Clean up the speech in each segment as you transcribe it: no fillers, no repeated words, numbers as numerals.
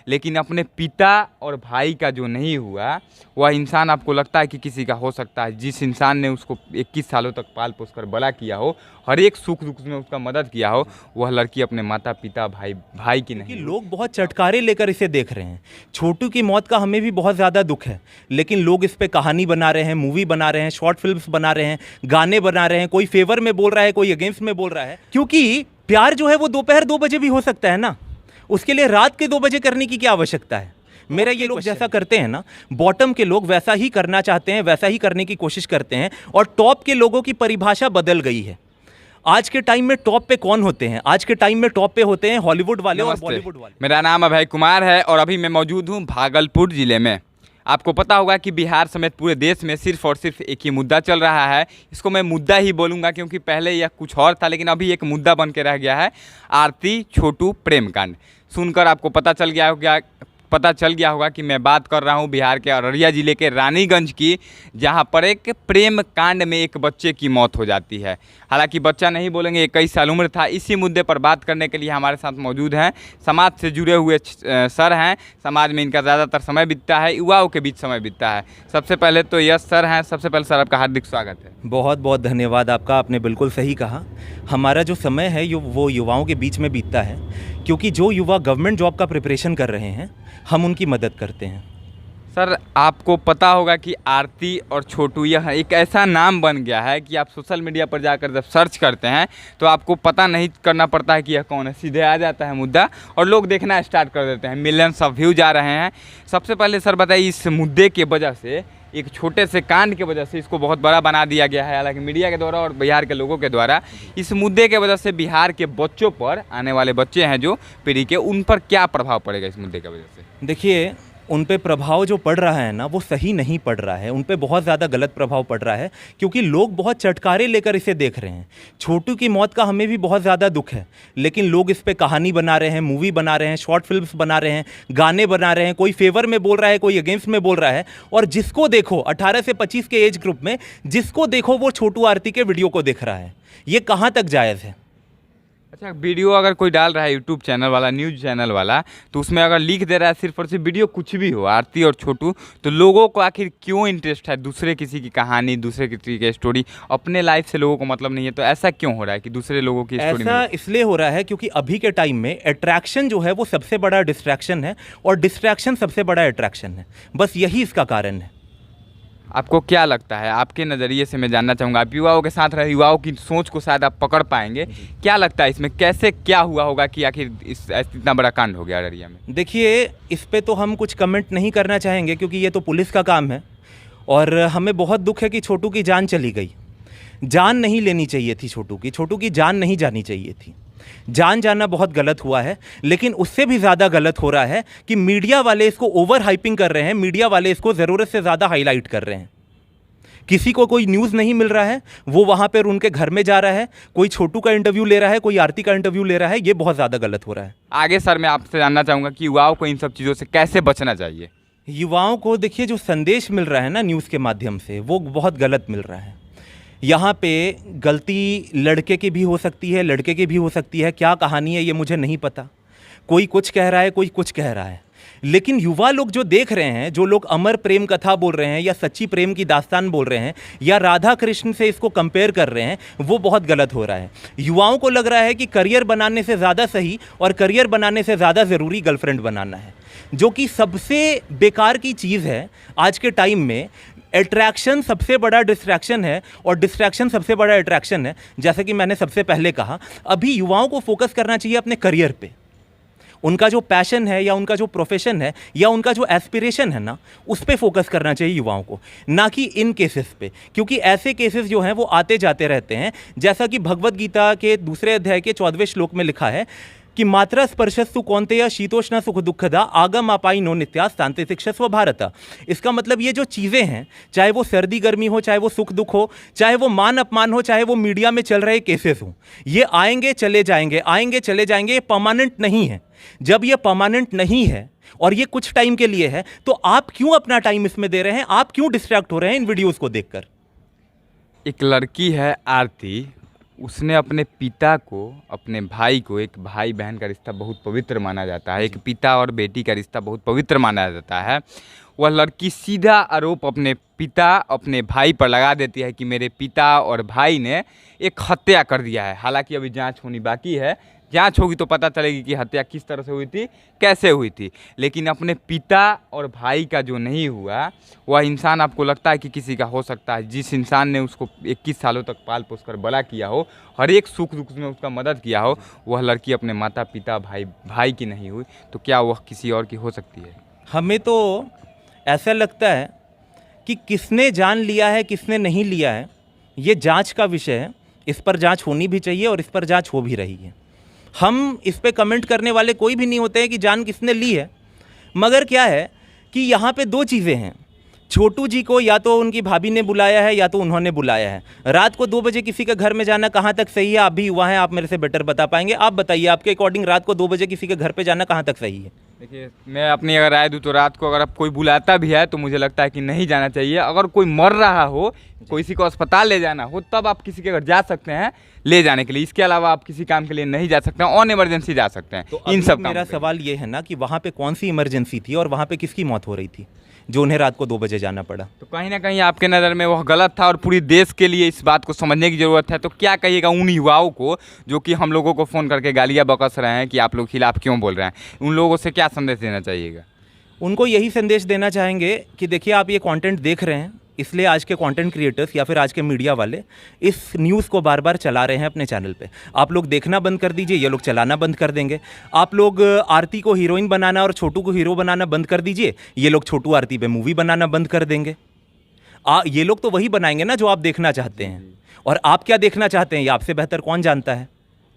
लेकिन अपने पिता और भाई का जो नहीं हुआ, वह इंसान आपको लगता है कि किसी का हो सकता है? जिस इंसान ने उसको 21 सालों तक पाल पोस कर बड़ा किया हो, हर एक सुख दुख में उसका मदद किया हो, वह लड़की अपने माता पिता भाई की कि नहीं। लोग बहुत चटकारे लेकर इसे देख रहे हैं। छोटू की मौत का हमें भी बहुत ज़्यादा दुख है, लेकिन लोग इस पे कहानी बना रहे हैं, मूवी बना रहे हैं, शॉर्ट फिल्म्स बना रहे हैं, गाने बना रहे हैं। कोई फेवर में बोल रहा है, कोई अगेंस्ट में बोल रहा है, क्योंकि प्यार जो है वो दोपहर 2 बजे भी हो सकता है ना। उसके लिए रात के 2 बजे करने की क्या आवश्यकता है? मेरा ये लोग जैसा करते हैं ना, बॉटम के लोग वैसा ही करना चाहते हैं, वैसा ही करने की कोशिश करते हैं, और टॉप के लोगों की परिभाषा बदल गई है। आज के टाइम में टॉप पे कौन होते हैं? आज के टाइम में टॉप पे होते हैं हॉलीवुड वाले और बॉलीवुड वाले। मेरा नाम अभय कुमार है और अभी मैं मौजूद हूँ भागलपुर जिले में। आपको पता होगा कि बिहार समेत पूरे देश में सिर्फ और सिर्फ एक ही मुद्दा चल रहा है। इसको मैं मुद्दा ही बोलूँगा क्योंकि पहले यह कुछ और था, लेकिन अभी एक मुद्दा बन के रह गया है। आरती छोटू प्रेम कांड सुनकर आपको पता चल गया होगा कि मैं बात कर रहा हूं बिहार के अररिया ज़िले के रानीगंज की, जहां पर एक प्रेम कांड में एक बच्चे की मौत हो जाती है। हालांकि बच्चा नहीं बोलेंगे, 21 साल उम्र था। इसी मुद्दे पर बात करने के लिए हमारे साथ मौजूद हैं समाज से जुड़े हुए सर हैं। समाज में इनका ज़्यादातर समय बीतता है, युवाओं के बीच समय बीतता है। सबसे पहले तो यश सर हैं। सबसे पहले सर आपका हार्दिक स्वागत है। बहुत बहुत धन्यवाद आपका, आपने बिल्कुल सही कहा। हमारा जो समय है वो युवाओं के बीच में बीतता है, क्योंकि जो युवा गवर्नमेंट जॉब का प्रिपरेशन कर रहे हैं, हम उनकी मदद करते हैं। सर आपको पता होगा कि आरती और छोटू यह एक ऐसा नाम बन गया है कि आप सोशल मीडिया पर जाकर जब सर्च करते हैं तो आपको पता नहीं करना पड़ता है कि यह कौन है, सीधे आ जाता है मुद्दा और लोग देखना स्टार्ट कर देते हैं। मिलियंस ऑफ व्यूज आ रहे हैं। सबसे पहले सर बताइए, इस मुद्दे के वजह से, एक छोटे से कांड के वजह से इसको बहुत बड़ा बना दिया गया है, हालांकि मीडिया के द्वारा और बिहार के लोगों के द्वारा। इस मुद्दे के वजह से बिहार के बच्चों पर, आने वाले बच्चे हैं जो पीढ़ी के, उन पर क्या प्रभाव पड़ेगा इस मुद्दे की वजह से? देखिए, उन पे प्रभाव जो पड़ रहा है ना, वो सही नहीं पड़ रहा है। उन पे बहुत ज़्यादा गलत प्रभाव पड़ रहा है, क्योंकि लोग बहुत चटकारे लेकर इसे देख रहे हैं। छोटू की मौत का हमें भी बहुत ज़्यादा दुख है, लेकिन लोग इस पे कहानी बना रहे हैं, मूवी बना रहे हैं, शॉर्ट फिल्म्स बना रहे हैं, गाने बना रहे हैं। कोई फेवर में बोल रहा है, कोई अगेंस्ट में बोल रहा है, और जिसको देखो 18 से 25 के एज ग्रुप में जिसको देखो वो छोटू आरती के वीडियो को देख रहा है। ये कहाँ तक जायज़ है? अच्छा, वीडियो अगर कोई डाल रहा है यूट्यूब चैनल वाला, न्यूज़ चैनल वाला, तो उसमें अगर लिख दे रहा है सिर्फ और सिर्फ वीडियो कुछ भी हो आरती और छोटू, तो लोगों को आखिर क्यों इंटरेस्ट है दूसरे किसी की कहानी, दूसरे किसी की स्टोरी? अपने लाइफ से लोगों को मतलब नहीं है, तो ऐसा क्यों हो रहा है कि दूसरे लोगों की स्टोरी? ऐसा इसलिए हो रहा है क्योंकि अभी के टाइम में अट्रैक्शन जो है वो सबसे बड़ा डिस्ट्रैक्शन है, और डिस्ट्रैक्शन सबसे बड़ा अट्रैक्शन है। बस यही इसका कारण है। आपको क्या लगता है, आपके नज़रिए से मैं जानना चाहूँगा, आप युवाओं के साथ रहे, युवाओं की सोच को शायद आप पकड़ पाएंगे, क्या लगता है इसमें कैसे क्या हुआ होगा कि आखिर इतना बड़ा कांड हो गया अररिया में? देखिए, इस पे तो हम कुछ कमेंट नहीं करना चाहेंगे, क्योंकि ये तो पुलिस का काम है, और हमें बहुत दुख है कि छोटू की जान चली गई। जान नहीं लेनी चाहिए थी छोटू की जान नहीं जानी चाहिए थी। जान जाना बहुत गलत हुआ है, लेकिन उससे भी ज़्यादा गलत हो रहा है कि मीडिया वाले इसको ओवर हाइपिंग कर रहे हैं। मीडिया वाले इसको ज़रूरत से ज़्यादा हाईलाइट कर रहे हैं। किसी को कोई न्यूज़ नहीं मिल रहा है, वो वहाँ पर उनके घर में जा रहा है, कोई छोटू का इंटरव्यू ले रहा है, कोई आरती का इंटरव्यू ले रहा है। ये बहुत ज़्यादा गलत हो रहा है। आगे सर मैं आपसे जानना चाहूँगा कि युवाओं को इन सब चीज़ों से कैसे बचना चाहिए? युवाओं को देखिए, जो संदेश मिल रहा है ना न्यूज़ के माध्यम से, वो बहुत गलत मिल रहा है। यहाँ पे गलती लड़के की भी हो सकती है, लड़के की भी हो सकती है। क्या कहानी है ये मुझे नहीं पता। कोई कुछ कह रहा है, कोई कुछ कह रहा है, लेकिन युवा लोग जो देख रहे हैं, जो लोग अमर प्रेम कथा बोल रहे हैं, या सच्ची प्रेम की दास्तान बोल रहे हैं, या राधा कृष्ण से इसको कंपेयर कर रहे हैं, वो बहुत गलत हो रहा है। युवाओं को लग रहा है कि करियर बनाने से ज़्यादा सही और करियर बनाने से ज़्यादा ज़रूरी गर्लफ्रेंड बनाना है, जो कि सबसे बेकार की चीज़ है आज के टाइम में। अट्रैक्शन सबसे बड़ा डिस्ट्रैक्शन है, और डिस्ट्रैक्शन सबसे बड़ा अट्रैक्शन है। जैसे कि मैंने सबसे पहले कहा, अभी युवाओं को फोकस करना चाहिए अपने करियर पे। उनका जो पैशन है, या उनका जो प्रोफेशन है, या उनका जो एस्पिरेशन है ना, उस पे फोकस करना चाहिए युवाओं को, ना कि इन केसेस पे। क्योंकि ऐसे केसेस जो हैं वो आते जाते रहते हैं। जैसा कि भगवद गीता के 2 अध्याय के 14वें श्लोक में लिखा है कि मात्रा स्पर्शस्तु कौन्तेय शीतोष्ण सुख दुखदा आगम आपाई नो नित्या शांति शिक्षस्व भारत। इसका मतलब ये जो चीज़ें हैं, चाहे वो सर्दी गर्मी हो, चाहे वो सुख दुख हो, चाहे वो मान अपमान हो, चाहे वो मीडिया में चल रहे केसेस हो, ये आएंगे चले जाएंगे, आएंगे चले जाएंगे। ये परमानेंट नहीं है। जब ये परमानेंट नहीं है और ये कुछ टाइम के लिए है, तो आप क्यों अपना टाइम इसमें दे रहे हैं? आप क्यों डिस्ट्रैक्ट हो रहे हैं इन वीडियोज़ को देखकर? एक लड़की है आरती, उसने अपने पिता को, अपने भाई को, एक भाई बहन का रिश्ता बहुत पवित्र माना जाता है, एक पिता और बेटी का रिश्ता बहुत पवित्र माना जाता है। वह लड़की सीधा आरोप अपने पिता, अपने भाई पर लगा देती है कि मेरे पिता और भाई ने एक हत्या कर दिया है। हालांकि अभी जांच होनी बाकी है, जांच होगी तो पता चलेगी कि हत्या किस तरह से हुई थी, कैसे हुई थी। लेकिन अपने पिता और भाई का जो नहीं हुआ, वह इंसान आपको लगता है कि किसी का हो सकता है? जिस इंसान ने उसको 21 सालों तक पाल पोस कर बड़ा किया हो, हर एक सुख दुख में उसका मदद किया हो, वह लड़की अपने माता पिता भाई की नहीं हुई, तो क्या वह किसी और की हो सकती है? हमें तो ऐसा लगता है कि किसने जान लिया है, किसने नहीं लिया है, ये जांच का विषय है। इस पर जांच होनी भी चाहिए और इस पर जांच हो भी रही है। हम इस पे कमेंट करने वाले कोई भी नहीं होते हैं कि जान किसने ली है। मगर क्या है कि यहाँ पे दो चीज़ें हैं। छोटू जी को या तो उनकी भाभी ने बुलाया है या तो उन्होंने बुलाया है। रात को 2 बजे किसी के घर में जाना कहाँ तक सही है? आप भी युवा हैं, आप मेरे से बेटर बता पाएंगे। आप बताइए, आपके अकॉर्डिंग रात को 2 बजे किसी के घर पे जाना कहाँ तक सही है? देखिए, मैं अपनी अगर राय दूँ तो रात को अगर आप कोई बुलाता भी है तो मुझे लगता है कि नहीं जाना चाहिए। अगर कोई मर रहा हो, किसी को अस्पताल ले जाना हो, तब आप किसी के घर जा सकते हैं ले जाने के लिए। इसके अलावा आप किसी काम के लिए नहीं जा सकते हैं, ऑन इमरजेंसी जा सकते हैं। तो इन सब मेरा सवाल ये है ना कि वहाँ पे कौन सी इमरजेंसी थी और वहाँ पे किसकी मौत हो रही थी जो उन्हें रात को 2 बजे जाना पड़ा? तो कहीं ना कहीं आपके नज़र में वह गलत था और पूरी देश के लिए इस बात को समझने की ज़रूरत है। तो क्या कहिएगा उन युवाओं को जो कि हम लोगों को फ़ोन करके गालियाँ बकस रहे हैं कि आप लोग खिलाफ क्यों बोल रहे हैं? उन लोगों से क्या संदेश देना चाहिएगा? उनको यही संदेश देना चाहेंगे कि देखिए, आप ये कंटेंट देख रहे हैं, इसलिए आज के कंटेंट क्रिएटर्स या फिर आज के मीडिया वाले इस न्यूज़ को बार बार चला रहे हैं अपने चैनल पे। आप लोग देखना बंद कर दीजिए, ये लोग चलाना बंद कर देंगे। आप लोग आरती को हीरोइन बनाना और छोटू को हीरो बनाना बंद कर दीजिए, ये लोग छोटू आरती पे मूवी बनाना बंद कर देंगे। ये लोग तो वही बनाएंगे ना जो आप देखना चाहते हैं, और आप क्या देखना चाहते हैं ये आपसे बेहतर कौन जानता है।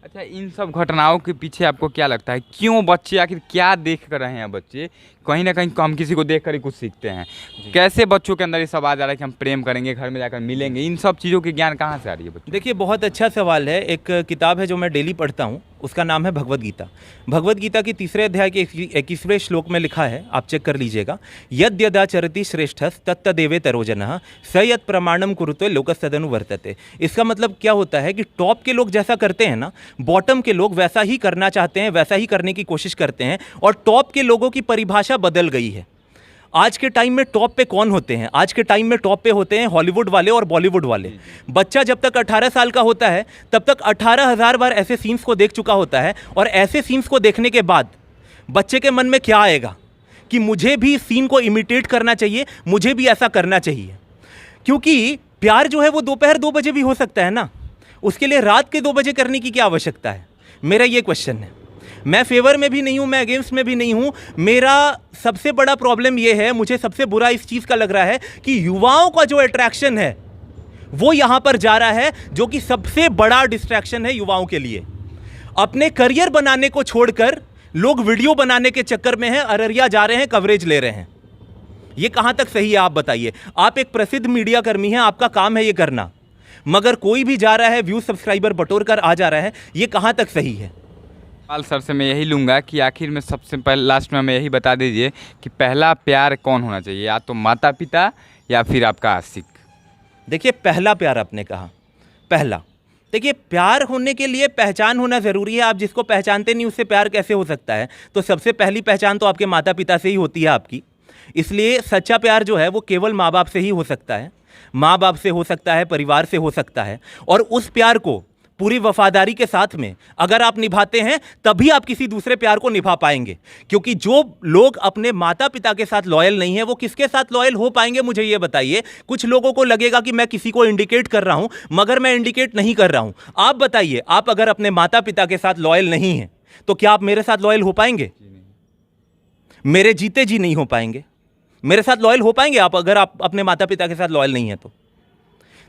अच्छा, इन सब घटनाओं के पीछे आपको क्या लगता है, क्यों बच्चे आखिर क्या देख कर रहे हैं? बच्चे कहीं ना कहीं हम किसी को देख कर ही कुछ सीखते हैं। कैसे बच्चों के अंदर ये सब आ जा रहा है कि हम प्रेम करेंगे, घर में जाकर मिलेंगे? इन सब चीज़ों की ज्ञान कहाँ से आ रही है बच्चों? देखिए, बहुत अच्छा सवाल है। एक किताब है जो मैं डेली पढ़ता हूँ, उसका नाम है भगवद गीता। भगवद गीता की 3रे अध्याय के 21वें श्लोक में लिखा है, आप चेक कर लीजिएगा, यद्यदाचरति श्रेष्ठस् तत्तदेवे तरोजनः स यत् प्रमाणम कुरुते लोकस्तदनु वर्तते। इसका मतलब क्या होता है कि टॉप के लोग जैसा करते हैं ना, बॉटम के लोग वैसा ही करना चाहते हैं, वैसा ही करने की कोशिश करते हैं, और टॉप के लोगों की परिभाषा बदल गई है। आज के टाइम में टॉप पे कौन होते हैं? आज के टाइम में टॉप पे होते हैं हॉलीवुड वाले और बॉलीवुड वाले। बच्चा जब तक 18 साल का होता है तब तक 18,000 बार ऐसे सीन्स को देख चुका होता है, और ऐसे सीन्स को देखने के बाद बच्चे के मन में क्या आएगा कि मुझे भी इस सीन को इमिटेट करना चाहिए, मुझे भी ऐसा करना चाहिए। क्योंकि प्यार जो है वो दोपहर 2 बजे भी हो सकता है ना, उसके लिए रात के 2 बजे करने की क्या आवश्यकता है? मेरा ये क्वेश्चन है। मैं फेवर में भी नहीं हूँ, मैं अगेंस्ट में भी नहीं हूँ। मेरा सबसे बड़ा प्रॉब्लम ये है, मुझे सबसे बुरा इस चीज़ का लग रहा है कि युवाओं का जो अट्रैक्शन है वो यहाँ पर जा रहा है, जो कि सबसे बड़ा डिस्ट्रैक्शन है युवाओं के लिए। अपने करियर बनाने को छोड़कर लोग वीडियो बनाने के चक्कर में हैं, अररिया जा रहे हैं, कवरेज ले रहे हैं। ये कहाँ तक सही है आप बताइए? आप एक प्रसिद्ध मीडिया कर्मी हैं, आपका काम है ये करना, मगर कोई भी जा रहा है, व्यू सब्सक्राइबर बटोर कर आ जा रहा है, ये कहाँ तक सही है? सवाल सर से मैं यही लूँगा कि आखिर में सबसे पहले लास्ट में हमें यही बता दीजिए कि पहला प्यार कौन होना चाहिए, या तो माता पिता या फिर आपका आशिक? देखिए, पहला प्यार आपने कहा, पहला। देखिए, प्यार होने के लिए पहचान होना ज़रूरी है। आप जिसको पहचानते नहीं उससे प्यार कैसे हो सकता है? तो सबसे पहली पहचान तो आपके माता पिता से ही होती है आपकी। इसलिए सच्चा प्यार जो है वो केवल माँ बाप से ही हो सकता है। माँ बाप से हो सकता है, परिवार से हो सकता है, और उस प्यार को पूरी वफादारी के साथ में अगर आप निभाते हैं तभी आप किसी दूसरे प्यार को निभा पाएंगे। क्योंकि जो लोग अपने माता पिता के साथ लॉयल नहीं है वो किसके साथ लॉयल हो पाएंगे? मुझे ये बताइए। कुछ लोगों को लगेगा कि मैं किसी को इंडिकेट कर रहा हूं, मगर मैं इंडिकेट नहीं कर रहा हूं। आप बताइए, आप अगर अपने माता पिता के साथ लॉयल नहीं हैं तो क्या आप मेरे साथ लॉयल हो पाएंगे? मेरे जीते जी नहीं हो पाएंगे। मेरे साथ लॉयल हो पाएंगे आप अगर आप अपने माता पिता के साथ लॉयल नहीं है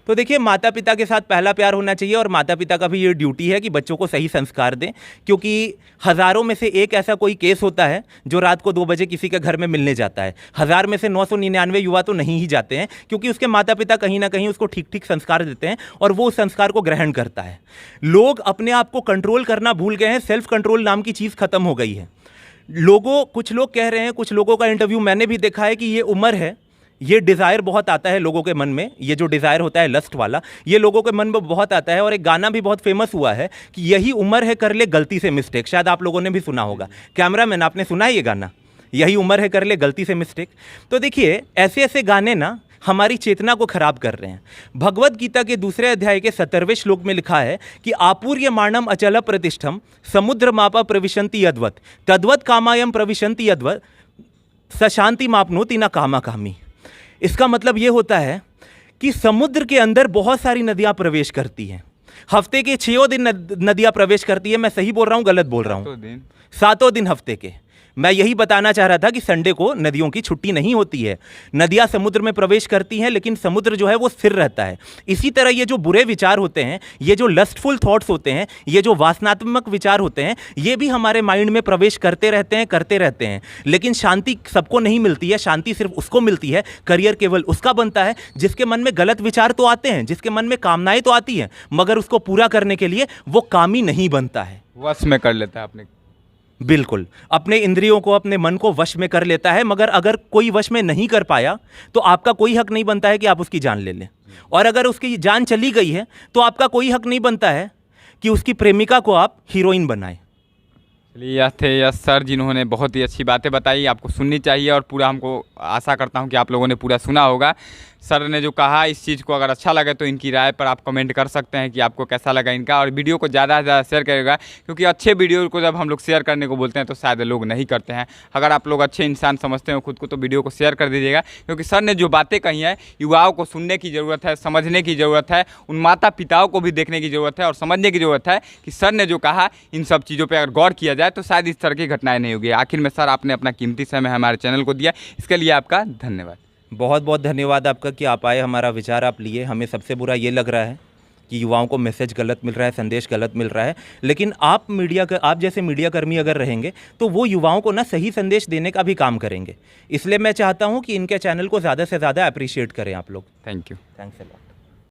तो देखिए, माता पिता के साथ पहला प्यार होना चाहिए, और माता पिता का भी ये ड्यूटी है कि बच्चों को सही संस्कार दें। क्योंकि हज़ारों में से एक ऐसा कोई केस होता है जो रात को 2 बजे किसी के घर में मिलने जाता है। 1000 में से 999 युवा तो नहीं ही जाते हैं, क्योंकि उसके माता पिता कहीं ना कहीं उसको ठीक ठीक संस्कार देते हैं और वो उस संस्कार को ग्रहण करता है। लोग अपने आप को कंट्रोल करना भूल गए हैं, सेल्फ कंट्रोल नाम की चीज़ खत्म हो गई है। कुछ लोग कह रहे हैं, कुछ लोगों का इंटरव्यू मैंने भी देखा है कि ये उम्र है, ये डिज़ायर बहुत आता है लोगों के मन में, ये जो डिज़ायर होता है लस्ट वाला, ये लोगों के मन में बहुत आता है। और एक गाना भी बहुत फेमस हुआ है कि यही उम्र है कर ले गलती से मिस्टेक, शायद आप लोगों ने भी सुना होगा। कैमरामैन, आपने सुना है ये गाना, यही उम्र है कर ले गलती से मिस्टेक? तो देखिए, ऐसे ऐसे गाने ना हमारी चेतना को खराब कर रहे हैं। भगवत गीता के दूसरे अध्याय के 17वें श्लोक में लिखा है कि आपूर्यमाणम अचल प्रतिष्ठम समुद्र मापा प्रविशंति यद्वत तद्वत कामायम प्रविशंति यद्वत सशांति मापनोति न कामा कामी। इसका मतलब ये होता है कि समुद्र के अंदर बहुत सारी नदियां प्रवेश करती हैं। हफ्ते के 6 दिन नदियां प्रवेश करती है। मैं सही बोल रहा हूं, गलत बोल रहा हूं? 7 दिन हफ्ते के। मैं यही बताना चाह रहा था कि संडे को नदियों की छुट्टी नहीं होती है। नदियां समुद्र में प्रवेश करती हैं, लेकिन समुद्र जो है वो स्थिर रहता है। इसी तरह ये जो बुरे विचार होते हैं, ये जो लस्टफुल थॉट्स होते हैं, ये जो वासनात्मक विचार होते हैं, ये भी हमारे माइंड में प्रवेश करते रहते हैं। लेकिन शांति सबको नहीं मिलती है। शांति सिर्फ उसको मिलती है, करियर केवल उसका बनता है जिसके मन में गलत विचार तो आते हैं, जिसके मन में कामनाएं तो आती हैं, मगर उसको पूरा करने के लिए वो कामी नहीं बनता है। वश में कर लेता है आपने। बिल्कुल, अपने इंद्रियों को, अपने मन को वश में कर लेता है। मगर अगर कोई वश में नहीं कर पाया तो आपका कोई हक नहीं बनता है कि आप उसकी जान ले लें। और अगर उसकी जान चली गई है तो आपका कोई हक नहीं बनता है कि उसकी प्रेमिका को आप हीरोइन बनाएं। चलिए, यह थे यश सर, जिन्होंने बहुत ही अच्छी बातें बताई, आपको सुननी चाहिए। और पूरा, हमको आशा करता हूं कि आप लोगों ने पूरा सुना होगा। सर ने जो कहा, इस चीज़ को अगर अच्छा लगे तो इनकी राय पर आप कमेंट कर सकते हैं कि आपको कैसा लगा इनका। और वीडियो को ज़्यादा से ज़्यादा शेयर करेगा, क्योंकि अच्छे वीडियो को जब हम लोग शेयर करने को बोलते हैं तो शायद लोग नहीं करते हैं। अगर आप लोग अच्छे इंसान समझते हो खुद को तो वीडियो को शेयर कर दीजिएगा, क्योंकि सर ने जो बातें कही हैं युवाओं को सुनने की ज़रूरत है, समझने की ज़रूरत है। उन माता पिताओं को भी देखने की ज़रूरत है और समझने की ज़रूरत है कि सर ने जो कहा, इन सब चीज़ों पर अगर गौर किया जाए तो शायद इस तरह की घटनाएँ नहीं होगी। आखिर में सर, आपने अपना कीमती समय हमारे चैनल को दिया, इसके लिए आपका धन्यवाद। बहुत बहुत धन्यवाद आपका कि आप आए, हमारा विचार आप लिए। हमें सबसे बुरा ये लग रहा है कि युवाओं को मैसेज गलत मिल रहा है, संदेश गलत मिल रहा है। लेकिन आप जैसे मीडियाकर्मी अगर रहेंगे तो वो युवाओं को ना सही संदेश देने का भी काम करेंगे। इसलिए मैं चाहता हूँ कि इनके चैनल को ज़्यादा से ज़्यादा अप्रिशिएट करें आप लोग। Thank you. Thanks a lot.